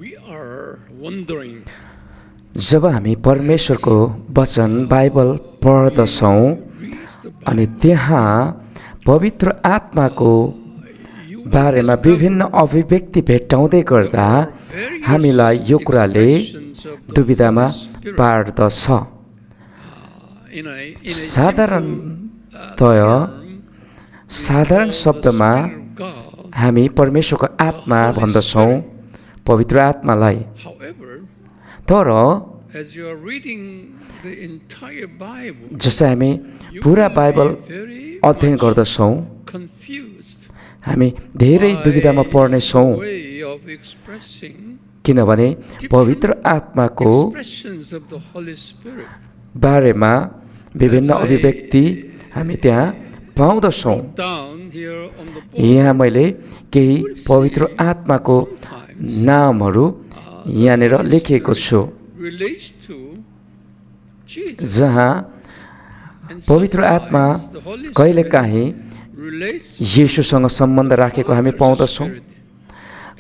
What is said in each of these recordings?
we are wondering जब हामी परमेश्वरको वचन बाइबल पढ्दछौँ अनि त्यहाँ पवित्र आत्माको बारेमा विभिन्न अभिव्यक्ति भेट्टाउँदै गर्दा हामीलाई यो कुराले दुविधामा पार्दछ। साधारण शब्दमा हामी परमेश्वरको आत्मा भन्दछौँ पवित्र आत्मालाई। तर जसै हामी पुरा बाइबल अध्ययन गर्दछौँ हामी धेरै दुविधामा पर्नेछौँ, किनभने पवित्र आत्माको बारेमा विभिन्न अभिव्यक्ति हामी त्यहाँ पाउँदछौँ। यहाँ मैले केही पवित्र आत्माको नामहरू यहाँनिर लेखिएको छु, जहाँ पवित्र आत्मा कहिलेकाहीँ येशूसँग सम्बन्ध राखेको हामी पाउँदछौँ,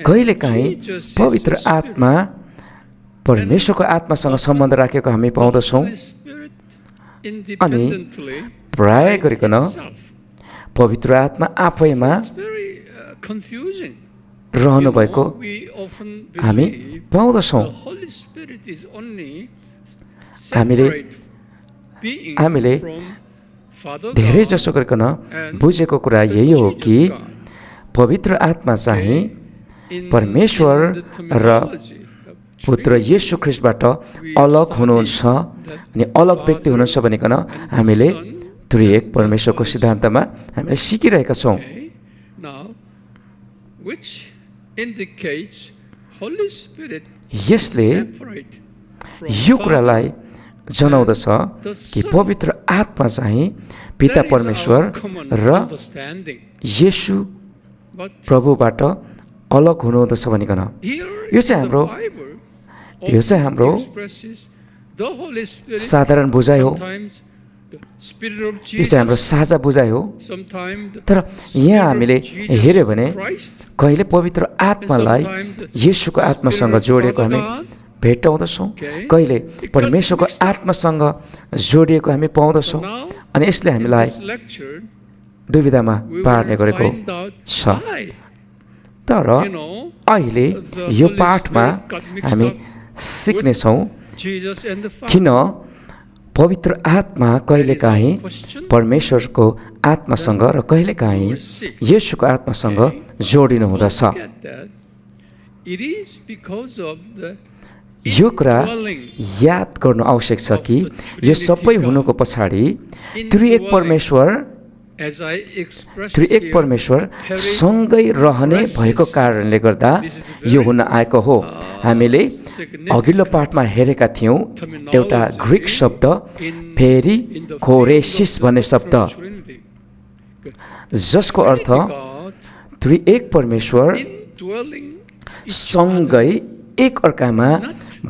कहिलेकाहीँ पवित्र आत्मा परमेश्वरको आत्मासँग सम्बन्ध राखेको हामी पाउँदछौँ। अनि प्राय गरिकन पवित्र आत्मा आफैमा रहनुभएको हामी पाउँदछौँ। हामीले धेरै जसो गरिकन बुझेको कुरा यही हो कि पवित्र आत्मा चाहिँ परमेश्वर र पुत्र येशू ख्रिस्टबाट अलग हुनुहुन्छ अनि अलग व्यक्ति हुनुहुन्छ भनिकन हामीले त्रिएक परमेश्वरको सिद्धान्तमा हामीले सिकिरहेका छौँ। यसले यो कुरालाई जनाउँदछ कि पवित्र आत्मा चाहिँ पिता परमेश्वर र येशू प्रभुबाट अलग हुनुहुँदछ भनिकन यो चाहिँ हाम्रो साधारण बुझाइ हो, यो चाहिँ हाम्रो साझा बुझाइ हो। तर यहाँ हामीले हेऱ्यो भने कहिले पवित्र आत्मालाई येशूको आत्मासँग जोडिएको हामी भेट्टाउँदछौँ, कहिले परमेश्वरको आत्मासँग जोडिएको हामी पाउँदछौँ। अनि यसले हामीलाई दुविधामा पार्ने गरेको छ। तर अहिले यो पाठमा हामी सिक्नेछौँ किन पवित्र आत्मा कहिलेकाहीँ परमेश्वरको आत्मासँग र कहिलेकाहीँ येशूको आत्मासँग जोडिनु हुँदछ। यो कुरा याद गर्नु आवश्यक छ कि यो सबै हुनुको पछाडि त्रिएक परमेश्वर सँगै रहने भएको कारणले गर्दा यो हुन आएको हो। हामीले अघिल्लो पाठमा हेरेका थियौँ एउटा ग्रीक शब्द फेरि कोरेसिस भन्ने शब्द, जसको अर्थ त्रिएक परमेश्वर सँगै एक अर्कामा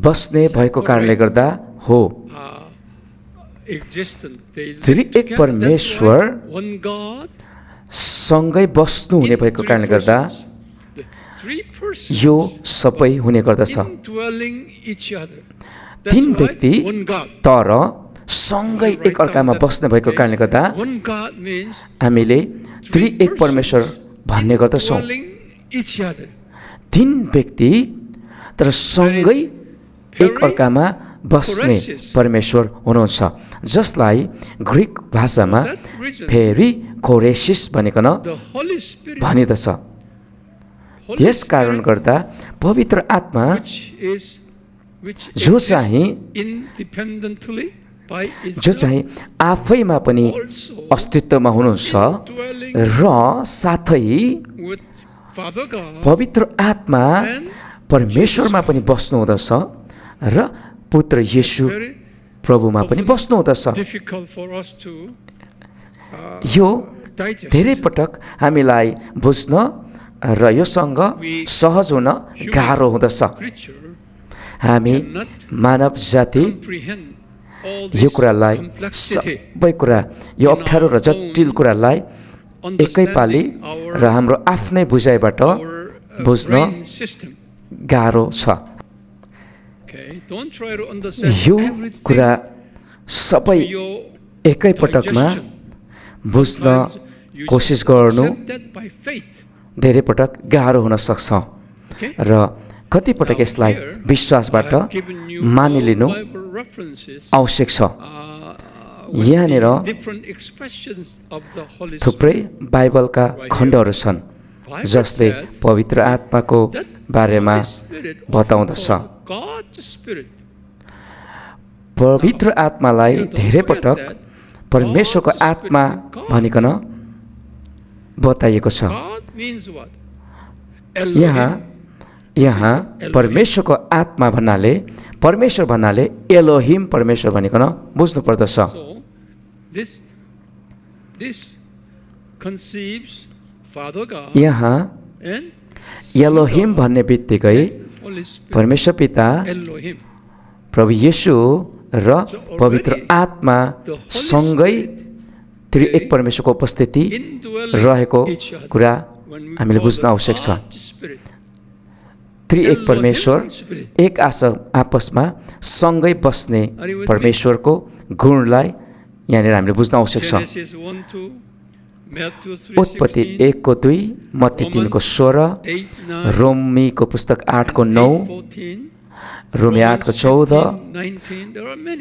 बस्ने भएको कारणले गर्दा हो। त्रिएक परमेश्वर सँगै बस्नु हुने भएको कारणले गर्दा यो सबै हुने गर्दछ। तीन व्यक्ति तर सँगै एक अर्कामा बस्ने भएको कारणले गर्दा हामीले त्रिएक परमेश्वर भन्ने गर्दछौँ। तीन व्यक्ति तर सँगै एक अर्कामा बस्ने परमेश्वर हुनुहुन्छ, जसलाई ग्रीक भाषामा फेरि कोरेसिस भनिकन भनिदछ। त्यस कारण गर्दा पवित्र आत्मा जो चाहिँ आफैमा पनि अस्तित्वमा हुनुहुन्छ र साथै पवित्र आत्मा परमेश्वरमा पनि बस्नुहुँदछ र पुत्र येशू प्रभुमा पनि बस्नुहुँदछ। यो धेरै पटक हामीलाई बुझ्न र योसँग सहज हुन गाह्रो हुँदछ। हामी मानव जाति यो कुरालाई सबै कुरा यो अप्ठ्यारो र जटिल कुरालाई एकैपालि र हाम्रो आफ्नै बुझाइबाट बुझ्न गाह्रो छ। Okay, don't try to understand यो everything कुरा सबै to your एकैपटकमा digestion. बुझ्न Sometimes you कोसिस just गर्नु accept that by faith. धेरै पटक गाह्रो हुन सक्छ Okay? र कतिपटक Now यसलाई here, विश्वासबाट I have given you मानिलिनु all Bible references, आवश्यक छ। with यहाँनिर the different expressions of the Holy थुप्रै Spirit. बाइबलका खण्डहरू छन् Bible जसले says पवित्र आत्माको that बारेमा Holy Spirit, often बताउँदछ। called God's Spirit. पवित्र आत्मालाई You don't धेरै forget पटक that परमेश्वरको God's Spirit, आत्मा God. भनिकन बताइएको छ। God means what? यहाँ यहाँ परमेश्वरको आत्मा भन्नाले परमेश्वर भन्नाले एलोहिम परमेश्वर भनिकन बुझ्नु पर्दछ। So this conceives Father God यहाँ and एलोहिम भन्ने बित्तिकै Holy Spirit. परमेश्वर पिता Elohim. प्रभु येशू र पवित्र आत्मा सँगै त्रिएक परमेश्वरको उपस्थिति रहेको कुरा हामीले बुझ्न आवश्यक छ। त्रिएक परमेश्वर एक आपसमा सँगै बस्ने परमेश्वरको गुणलाई यहाँनिर हामीले बुझ्न आवश्यक छ। उत्पत्ति 1:2, मत्ती 3:16, रोमीको पुस्तक 8:9, रोमी 8:14,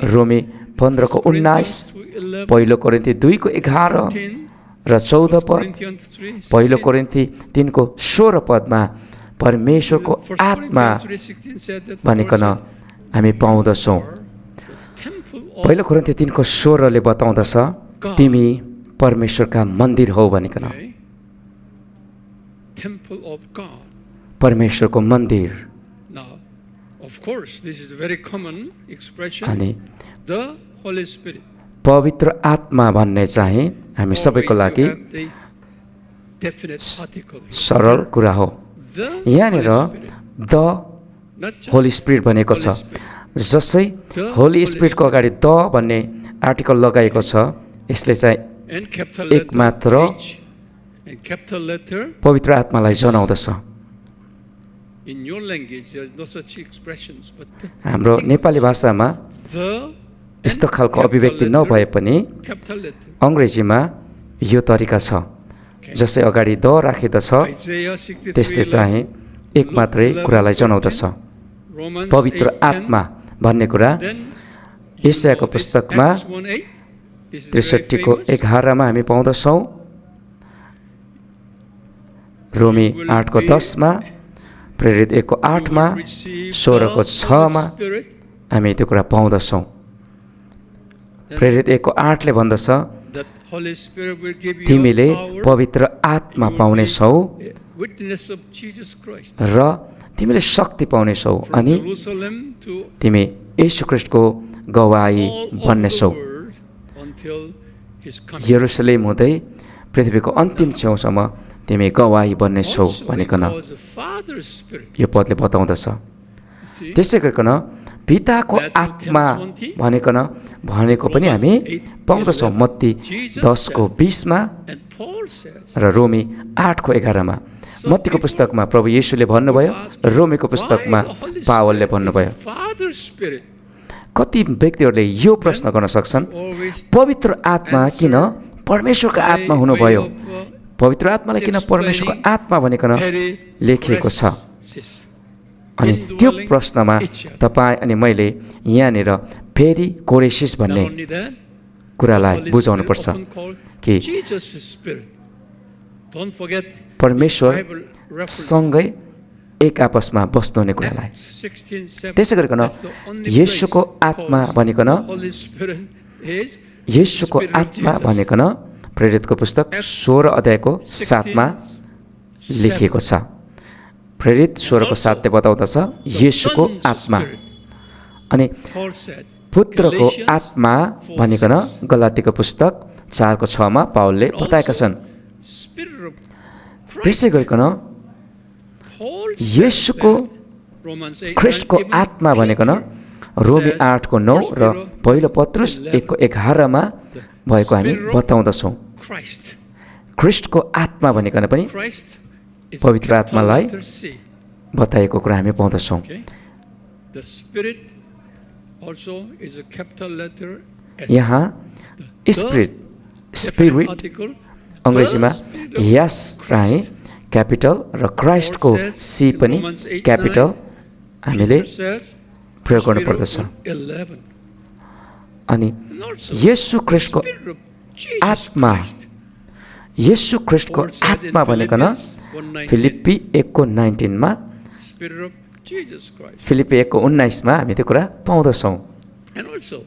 रोमी 15:19, पहिलो कोरिन्थी 2:11 र 14 पद, पहिलो कोरिन्थी 3:16 पदमा परमेश्वरको आत्मा भनिकन हामी पाउँदछौँ। पहिलो कोरिन्थी 3:16 ले बताउँदछ तिमी परमेश्वरका मन्दिर हौ भनिकन। परमेश्वरको मन्दिर। अनि पवित्र आत्मा भन्ने चाहिँ हामी सबैको लागि सरल कुरा हो। यहाँनिर द होली स्पिरिट भनेको छ। जसै होली स्पिरिटको अगाडि द भन्ने आर्टिकल लगाएको छ, यसले चाहिँ एक मात्र पवित्र आत्मालाई जनाउँदछ। हाम्रो नेपाली भाषामा यस्तो खालको अभिव्यक्ति नभए पनि अङ्ग्रेजीमा यो तरिका छ। जसै अगाडि द राखिदछ त्यसले चाहिँ एक मात्रै कुरालाई जनाउँदछ। पवित्र आत्मा भन्ने कुरा यशायाको पुस्तकमा 63:11 मा हामी पाउँदछौँ। रोमी 8:10 मा, प्रेरित 1:8 मा, 16:6 मा हामी त्यो कुरा पाउँदछौँ। प्रेरित 1:8 ले भन्दछ तिमीले पवित्र आत्मा पाउनेछौ र तिमीले शक्ति पाउनेछौ अनि तिमी येशू ख्रीष्टको गवाही बन्नेछौ। यरुशलेम हुँदै पृथ्वीको अन्तिम छेउसम्म तिमी गवाही बन्नेछौ भनिकन यो पदले बताउँदछ। त्यसै गरिकन पिताको आत्मा भनेको पनि हामी पाउँदछौँ मत्ती 10:20 मा र रोमी 8:11 मा। मत्तीको पुस्तकमा प्रभु येशूले भन्नुभयो, रोमीको पुस्तकमा पावलले भन्नुभयो। कति व्यक्तिहरूले यो प्रश्न गर्न सक्छन्, पवित्र आत्मा किन परमेश्वरको आत्मा हुनुभयो? पवित्र आत्मालाई किन परमेश्वरको आत्मा भनिकन लेखिएको छ? अनि त्यो प्रश्नमा तपाईँ अनि मैले यहाँनिर फेरि कोरेसिस भन्ने कुरालाई बुझाउनुपर्छ कि परमेश्वर सँगै एक आपसमा बस्नुहुने कुरालाई। त्यसै गरिकन येशूको आत्मा भनिकन येशूको आत्मा भनिकन प्रेरितको पुस्तक 16:7 मा लेखिएको छ। प्रेरित 16:7 बताउँदछ येशूको आत्मा। अनि पुत्रको आत्मा भनिकन गलातीको पुस्तक 4:6 मा पावलले बताएका छन्। त्यसै गरिकन येशूको ख्रीष्टको आत्मा भनेकन रोमी 8:9 र पहिलो पत्रुस 1:11 मा भएको हामी बताउँदछौँ। ख्रीष्टको आत्मा भनिकन पनि पवित्र आत्मालाई बताएको कुरा हामी पाउँदछौँ। Okay. The Spirit also is a capital letter S. यहाँ स्पिरिट स्पिरिट Article. अङ्ग्रेजीमा The Spirit of यस चाहिँ क्यापिटल र क्राइस्टको Paul says सी in पनि Romans 8:9, क्यापिटल हामीले Peter says, प्रयोग Spirit गर्नुपर्दछ। of 11. अनि And also, Yeshu ख्रिस्टको Spirit of Jesus आत्मा Christ. Yeshu ख्रिस्टको Paul says in आत्मा भनेकन Philippians 1:19, Philippi 1:19 Spirit of Jesus Christ. फिलिप्पी 1:19 हामी त्यो कुरा पाउँदछौँ। And also,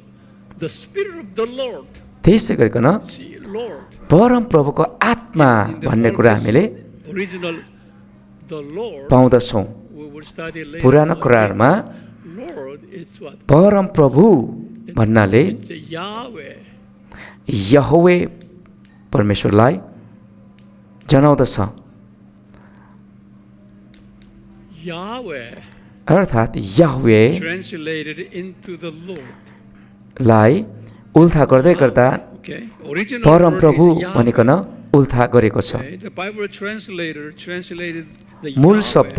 the Spirit of the Lord. त्यसै गरिकन See, Lord. परम प्रभुको आत्मा In the भन्ने Old कुरा हामीले Testament, original, the Lord, पाउँदछौँ। we will study later. पुरानो करारमा Lord is what? परम प्रभु भन्नाले It's Yahweh. यहोवे परमेश्वरलाई जनाउँदछ। Yahweh अर्थात् यहोवेलाई translated into the Lord. उल्था गर्दै गर्दा Okay. Original परम word प्रभु is Yahweh. भनिकन उल्था गरेको छ। Okay. The Bible translator translated the मूल Yahweh शब्द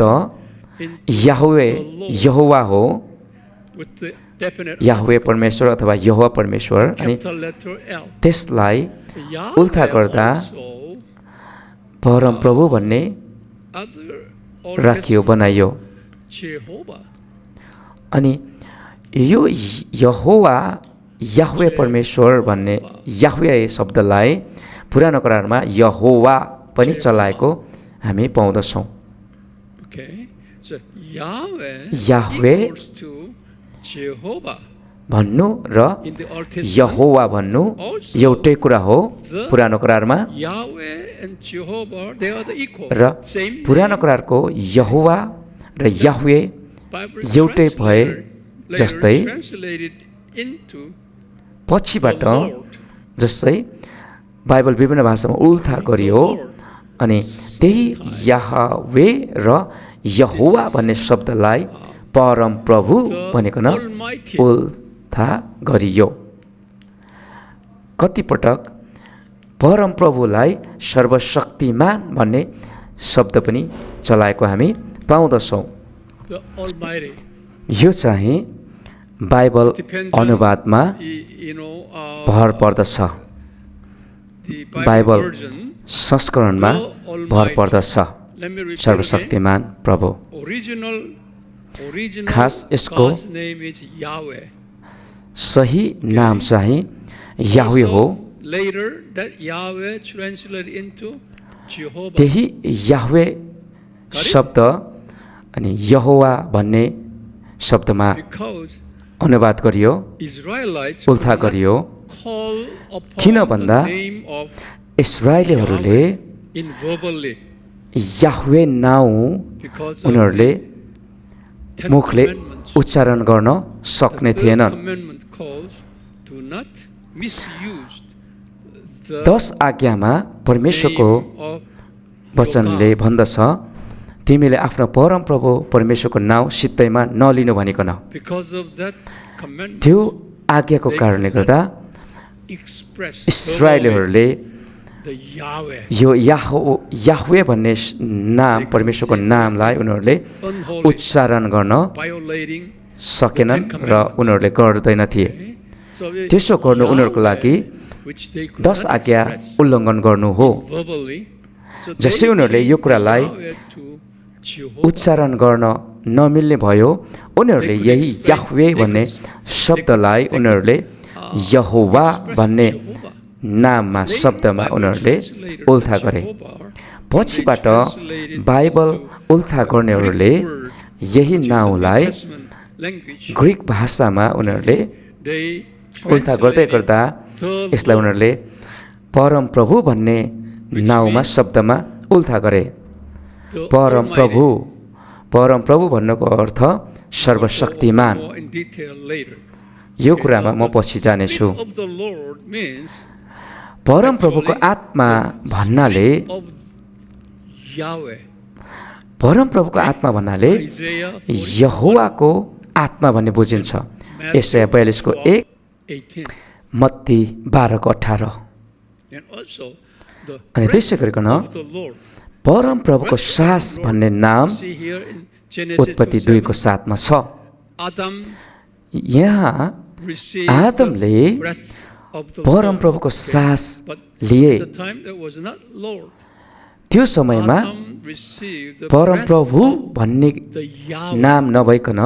into यहोवे the Lord यहोवा हो, with the definite यहोवे परमेश्वर अथवा यहोवा परमेश्वर, अनि capital letter L. त्यसलाई Yahweh उल्था गर्दा also परम प्रभु भन्ने other Old राखियो, Testament बनाइयो। Jehovah. अनि यो यहोवा यहवे परमेश्वर भन्ने यहवे शब्दलाई पुरानो करारमा यहोवा पनि चलाएको हामी पाउँदछौँ। Okay. So Yahweh Yahweh equals to Jehovah. भन्नु र In the Old Testament, यहोवा भन्नु एउटै कुरा हो। पुरानो करारमा Yahweh and Jehovah, they are the equal. र Same पुरानो करारको यहोवा र यहवे Bible एउटै भए translated जस्तै later translated into पछिबाट the Lord. जस्तै बाइबल विभिन्न भाषामा उल्था गरियो, अनि त्यही यहवे र यहोवा भन्ने शब्दलाई परम प्रभु भनिकन उल्था गरियो। कतिपटक परम प्रभुलाई सर्वशक्तिमान भन्ने शब्द पनि चलाएको हामी पाउँदछौँ। The Almighty. यो चाहिँ Bible Depends on, अनुवादमा you know, भर पर्दछ। the Bible Bible version. संस्करणमा भर पर्दछ। Let me repeat again. सर्वशक्तिमान प्रभु Original खास यसको God's name is Yahweh. सही नाम चाहिँ याहवे हो। Also, later that Yahweh translated into Jehovah. त्यही याहवे शब्द अनि यहोवा भन्ने शब्दमा Because अनुवाद गरियो, Israelites उल्था could not गरियो। call upon किन the भन्दा name of इस्राएलीहरूले in verbally Yahweh नाउँ because of उनीहरूले Ten मुखले Commandments. उच्चारण गर्न The सक्ने third थिएनन्। commandment calls do not misuse the 10 आज्ञामा परमेश्वरको name of वचनले your God. भन्दछ, तिमीले आफ्नो परम प्रभु परमेश्वरको नाउँ सित्तैमा नलिनु भनिकन। Because of that commandment, त्यो आज्ञाको कारणले गर्दा express इस्राएलीहरूले the Yahweh, यो याहवे भन्ने नाम परमेश्वरको नामलाई उनीहरूले unholy, उच्चारण गर्न violating. सकेनन् र उनीहरूले गर्दैन थिए। Okay? So the त्यसो गर्नु उनीहरूको लागि Yahweh, which they could 10 not आज्ञा express उल्लङ्घन गर्नु हो। verbally, so जसै they उनीहरूले यो changed कुरालाई Yahweh to Jehovah. उच्चारण गर्न नमिल्ने भयो, उनीहरूले यही याहवे भन्ने शब्दलाई उनीहरूले यहोवा भन्ने नाममा शब्दमा उनीहरूले उल्था गरे। पछिबाट बाइबल उल्था गर्नेहरूले यही नाउँलाई ग्रिक भाषामा उनीहरूले उल्था गर्दै गर्दा यसलाई उनीहरूले परम प्रभु भन्ने नाउँमा शब्दमा उल्था गरे। परम प्रभु भन्नुको अर्थ सर्वशक्तिमान। यो कुरामा म पछि जानेछु। परम प्रभुको आत्मा भन्नाले परम प्रभुको आत्मा भन्नाले यहोवाको आत्मा भन्ने बुझिन्छ। यशाया 42 1, मत्ती 12 18। अनि त्यसै गरिकन परम प्रभुको सास भन्ने नाम उत्पत्ति 2 को 7 मा छ। Adam यहाँ received आदमले the breath of the परमप्रभुको Lord. सास But लिए। at the time there was not Lord. त्यो समयमा Adam received the breath परमप्रभु of भन्ने the Yahweh. नाम नभइकन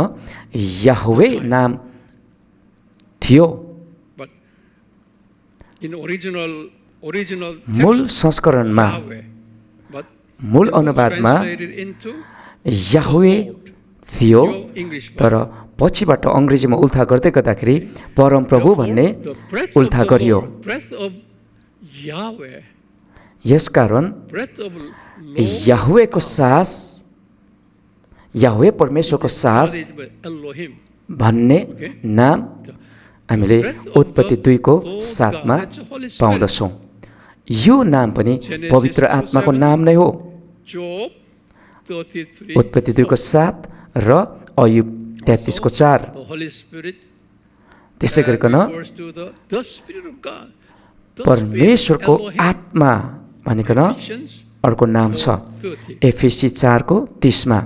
याहवे नाम थियो। But in original मूल text, संस्करणमा Yahweh. But मूल it was अनुवादमा translated into Yahweh थियो, your English तर Bible. पछिबाट अङ्ग्रेजीमा उल्था गर्दै गर्दाखेरि परमप्रभु भन्ने Therefore, the breath of उल्था the गरियो। Lord, breath of Yahweh, यसकारण breath of Lord याहवेको सास, याहवे परमेश्वरको सास embodied by Elohim. भन्ने नाम हामीले उत्पत्ति 2 को 7 मा पाउँदछौँ। यो नाम पनि पवित्र आत्माको नाम नै हो। Job 33, उत्पत्ति 2 को 7 र अयुब 33 को 4। the Holy Spirit त्यसै गरिकन refers to the Spirit of God. The परमेश्वरको Spirit, Elohim, आत्मा भनिकन Ephesians अर्को नाम छ 4:30. एफएसी 4 को 30 मा।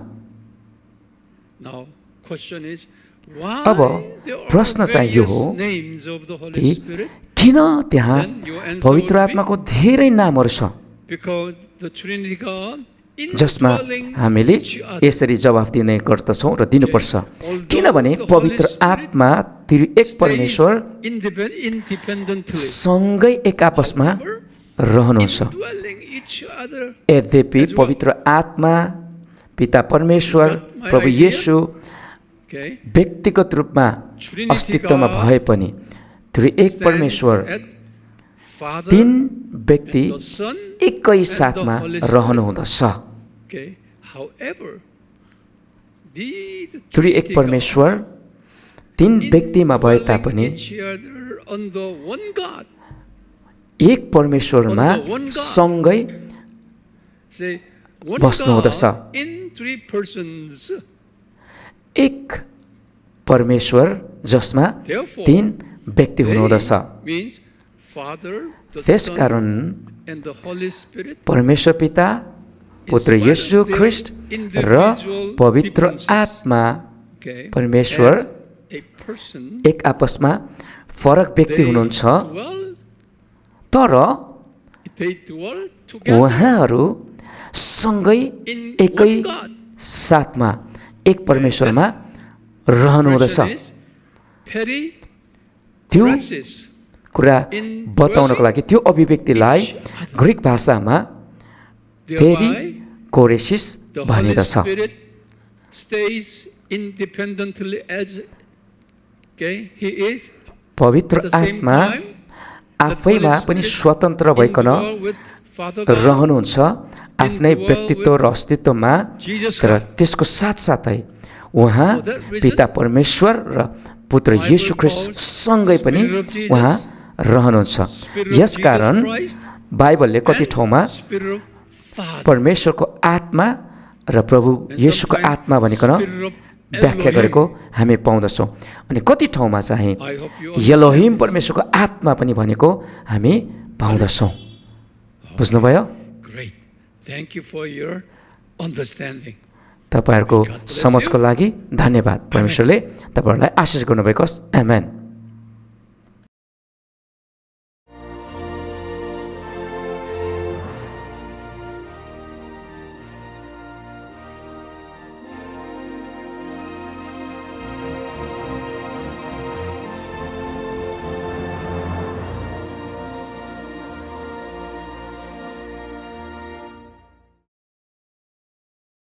Now, question is, why अब there are प्रश्न चाहिँ यो various हो names of the Holy कि Spirit? किन त्यहाँ Then your answer पवित्र would be, आत्माको धेरै नामहरू छ, because the Trinity God जसमा indwelling हामीले each other. यसरी जवाफ दिने गर्दछौँ र दिनुपर्छ। किनभने पवित्र आत्मा त्रिएक परमेश्वर Independently सँगै एक आपसमा रहनुहुन्छ। indwelling each other. यद्यपि पवित्र आत्मा पिता परमेश्वर प्रभु येशू Okay. व्यक्तिगत रूपमा अस्तित्वमा भए पनि त्रिएक परमेश्वर At Father, तीन व्यक्ति the Son, एकै साथमा रहनुहुँदछ। okay. However, these त्रिएक Trinity परमेश्वर तीन व्यक्तिमा भए तापनि indwelling each other under one God. एक परमेश्वरमा सँगै Say, one बस्नुहुँदछ। God in three persons. एक परमेश्वर जसमा Therefore, तीन व्यक्ति हुनुहुँदछ। they means Father, the Son, त्यसकारण and the Holy Spirit. परमेश्वर पिता, पुत्र येशू ख्रिस्ट र पवित्र आत्मा Okay. परमेश्वर As a person, एक आपसमा फरक व्यक्ति they हुनुहुन्छ, dwell, तर they dwell together उहाँहरू सँगै in एकै one God. साथमा एक परमेश्वरमा रहनुहुँदछ। Expression is त्यो periphrasis. कुरा बताउनको लागि त्यो अभिव्यक्तिलाई ग्रिक भाषामा फेरि Thereby, कोरेसिस the Holy भनिदछ। Spirit stays independently as he is. पवित्र At the same आत्मा time, आफैमा पनि स्वतन्त्र भइकन indwell with Father God, रहनुहुन्छ आफ्नै व्यक्तित्व र अस्तित्वमा, तर त्यसको साथसाथै उहाँ पिता परमेश्वर र पुत्र येशू ख्रिस्ट सँगै पनि उहाँ रहनुहुन्छ। यसकारण बाइबलले कति ठाउँमा Spirit of Father, परमेश्वरको आत्मा र प्रभु येशूको आत्मा भनिकन व्याख्या गरेको हामी पाउँदछौँ। अनि कति ठाउँमा चाहिँ I hope you एलोहिम परमेश्वरको आत्मा पनि भनेको हामी पाउँदछौँ। बुझ्नुभयो? Great. Thank you for your understanding. तपाईँहरूको समझको लागि धन्यवाद। परमेश्वरले तपाईँहरूलाई आशिष गर्नुभएको होस्। आमेन।